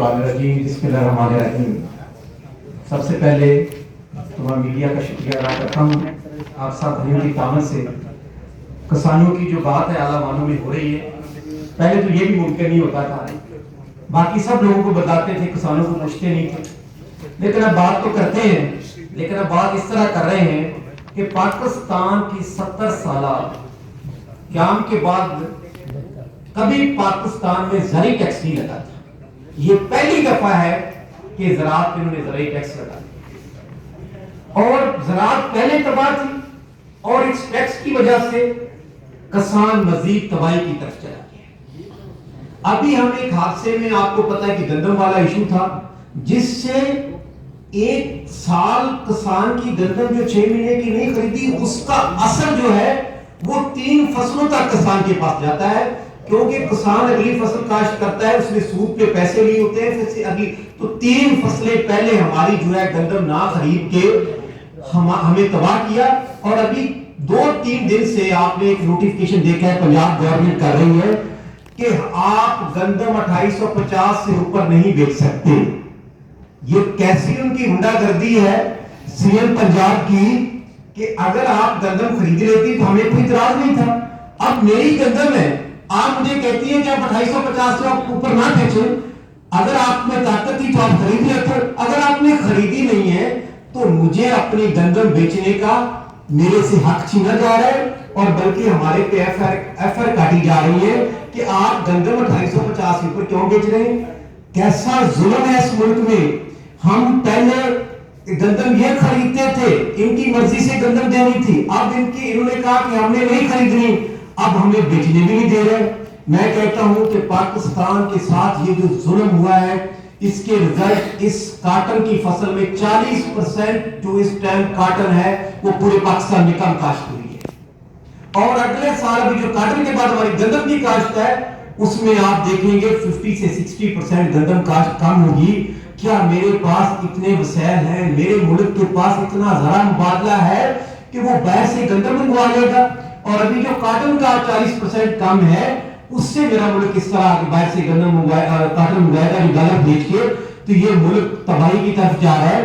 शैतानिर्रजीम बिस्मिल्लाहिर्रहमानिर्रहीम। सबसे पहले तमाम मीडिया का शुक्रिया अदा करता हूँ। आप सब भाइयों की तामत से किसानों की जो बात है आला मानों में हो रही है। पहले तो ये भी मुमकिन नहीं होता था, बाकी सब लोगों को बताते थे, किसानों को पूछते नहीं थे, लेकिन अब बात तो करते हैं। लेकिन अब बात इस तरह कर रहे हैं कि पाकिस्तान की 70 साल क़याम के बाद कभी पाकिस्तान में ज़राई टैक्स नहीं लगा था। ये पहली दफा है कि ज़राअत पे इन्होंने ज़राई टैक्स लगा, और ज़राअत पहले तबाह थी और इस टैक्स की वजह से किसान मजीद तबाही की तरफ चला गया। अभी हम एक हादसे में, आपको पता है कि गंदम वाला इशू था, जिससे एक साल किसान की गंदम जो 6 महीने की नहीं खरीदी, उसका असर जो है वो 3 फसलों तक किसान के पास जाता है। क्योंकि किसान अगली फसल काश्त करता है, उसने सूद पे पैसे लिए होते हैं, फिर से अगली, तो 3 फसलें पहले हमारी जो है गंदम ना खरीद के हमें तबाह किया। और अभी 2-3 दिन से आपने एक नोटिफिकेशन देखा है, पंजाब गवर्नमेंट कर रही है कि आप गंदम 2850 से ऊपर नहीं बेच सकते। ये कैसी उनकी गुंडागर्दी है सीएम पंजाब की कि अगर आप गंदम खरीद लेती तो हमें कोई इतराज नहीं था। अब मेरी गंदम है, आप मुझे कहती है कि आप 2850 से आप ऊपर ना बेचो। अगर आप में ताकत थी तो आप खरीद लेते, अगर आपने खरीदी नहीं है तो मुझे अपनी गंदम बेचने का मेरे से हक छीना जा रहा है, और बल्कि हमारे पे एफआईआर काटी जा रही है कि आप गंदम 2850 से ऊपर क्यों बेच रहे हैं। कैसा जुल्म है इस मुल्क में। हम पहले गंदम ये खरीदते थे, इनकी मर्जी से गंदम देनी थी, अब इन्होंने कहा कि हमने नहीं खरीदनी, अब हमें बेचने भी नहीं दे रहे। मैं कहता हूं कि पाकिस्तान के साथ ये जो जुल्म हुआ है, इसके रिजल्ट इस काटन की फसल में 40% जो इस टाइम काटन है वो पूरे पाकिस्तान में कम काश्त हुई है। और अगले साल अभी जो काटन के बाद हमारी गंदम की काश्त है, उसमें आप देखेंगे 50 से 60% गंदम काश्त कम होगी। क्या मेरे पास इतने वसैल हैं, मेरे मुल्क के पास इतना ज़रा मुबादला है कि वो बाहर से गंदम मंगवा लेगा? और अभी जो काटन का 40% कम है, उससे मेरा मुल्क इस तरह बाहर से गंदम मंगवाएगा, काटन मंगवाएगा जो डॉलर बेच के, तो ये मुल्क तबाही की तरफ जा रहा है।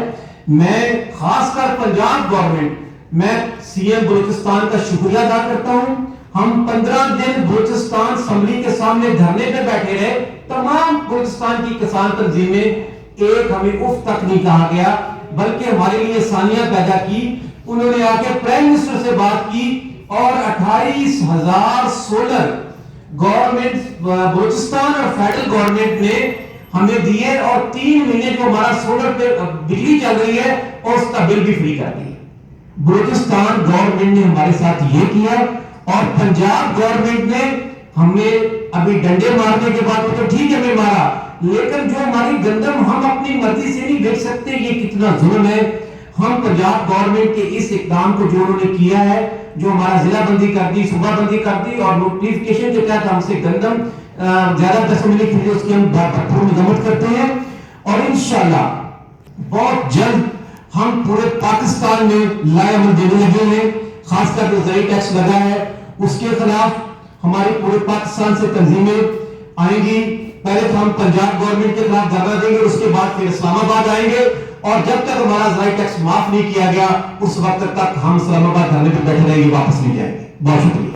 मैं खासकर पंजाब गवर्नमेंट, मैं सीएम बलूचिस्तान का शुक्रिया अदा करता हूं। हम 15 दिन बलूचिस्तान असम्बली के सामने धरने पे बैठे रहे, तमाम बलूचिस्तान की किसान तंजीमें, एक हमें उफ तक नहीं कहा गया, बल्कि हमारे लिए सानिया पैदा की। उन्होंने आके प्राइम मिनिस्टर से बात की और 28,000 सोलर गवर्नमेंट बलूचिस्तान और फेडरल गवर्नमेंट ने हमें दिए, और 3 महीने जो हमारा सोलर पे बिजली चल रही है और उसका बिल भी फ्री कर दिया। बलूचिस्तान गवर्नमेंट ने हमारे साथ ये किया, और पंजाब गवर्नमेंट ने हमने अभी डंडे मारने के बाद तो ठीक है हमें मारा, लेकिन जो हमारी गंदम हम अपनी मर्जी से नहीं बेच सकते, ये कितना जुल्म है। हम पंजाब गवर्नमेंट के इस इकदाम को जो उन्होंने किया है, जो हमारा जिला बंदी कर दी, सूबा बंदी कर दी, और नोटिफिकेशन के तहत हमसे गंदम ज्यादा दस मिली थी, उसकी हम भरपूर मजम्मत करते हैं। और इंशाल्लाह बहुत जल्द हम पूरे पाकिस्तान में लाए अमल देने लगे हैं। खासकर जो ज़राई टैक्स लगा है उसके खिलाफ हमारी पूरे पाकिस्तान से तंजीमें आएंगी। पहले तो हम पंजाब गवर्नमेंट के खिलाफ धरना देंगे, उसके बाद फिर इस्लामाबाद आएंगे, और जब तक हमारा ज़राई टैक्स माफ नहीं किया गया उस वक्त तक हम इस्लामाबाद धरने पर बैठे रहेंगे, वापस नहीं जाएंगे। बहुत शुक्रिया।